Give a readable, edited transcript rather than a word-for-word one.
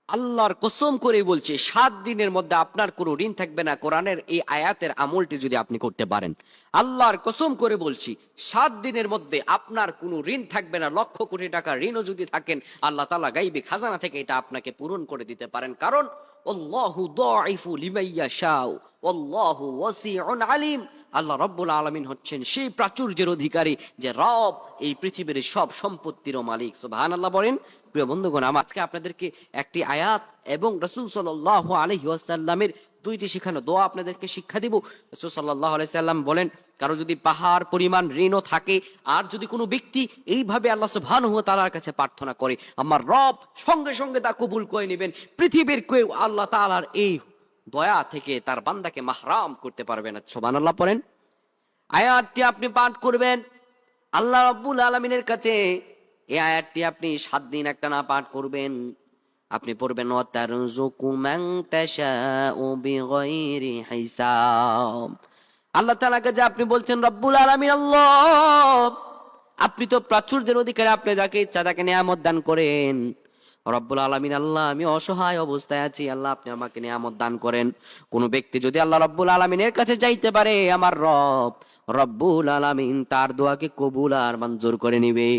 আল্লাহর কসম করে বলছে 7 দিনের মধ্যে আপনার কোনো ঋণ থাকবে না। কোরআনের এই আয়াতের আমলটি যদি আপনি করতে পারেন, আল্লাহর কসম করে বলছি 7 দিনের মধ্যে আপনার কোনো ঋণ থাকবে না। লক্ষ কোটি টাকার ঋণও যদি থাকেন, আল্লাহ তাআলা গায়বী খাজানা থেকে এটা আপনাকে পূরণ করে দিতে পারেন। কারণ আল্লাহু দাঈফু লিমান ইয়াশাউ ওয়াল্লাহু ওয়াসিউন আলিম। আল্লাহ রাব্বুল আলামিন হচ্ছেন সেই প্রাচুর্যের অধিকারী, যে রব এই পৃথিবীর সব সম্পত্তিরও মালিক। সুবহানাল্লাহ বলেন। প্রিয় বন্ধুগণ, আমি আজকে আপনাদেরকে একটি আয়াত এবং রাসূল সাল্লাল্লাহু আলাইহি ওয়াসাল্লামের 2টি শিখানো দোয়া আপনাদেরকে শিক্ষা দিব। রাসূল সাল্লাল্লাহু আলাইহি সাল্লাম বলেন, কারো যদি পাহাড় পরিমাণ ঋণও থাকে, আর যদি কোনো ব্যক্তি এইভাবে আল্লাহ সুবহানাহু ওয়া তাআলার কাছে প্রার্থনা করে, আমার রব সঙ্গে সঙ্গে তা কবুল করে নেবেন। পৃথিবীর কেউ আল্লাহ তাআলার এই দয়া থেকে তার বান্দাকে মাহরাম করতে পারবে না। সুবহানাল্লাহ পড়েন। আয়াতটি আপনি পাঠ করবেন আল্লাহ রাব্বুল আলামিনের কাছে। এই আয়াতটি আপনি 7 দিন একটানা পাঠ করবেন। আপনি পড়বেন ওয়াতারযুকু মান তাশাউ বিগাইরি হিসাব। আল্লাহ তাআলাকে যে আপনি বলছেন রব্বুল আলামিন, আল্লাহ আপনি তো প্রাচুর্যের অধিকারী, আপনি যাকে ইচ্ছা তাকে নিয়ামত দান করেন। রব্বুল আলামিন, আল্লাহ আমি অসহায় অবস্থায় আছি, আল্লাহ আপনি আমাকে নিয়ামত দান করেন। কোন ব্যক্তি যদি আল্লাহ রব্বুল আলামিনের কাছে যাইতে পারে, আমার রব রব্বুল আলামিন তার দোয়াকে কবুল আর মঞ্জুর করে নিবে।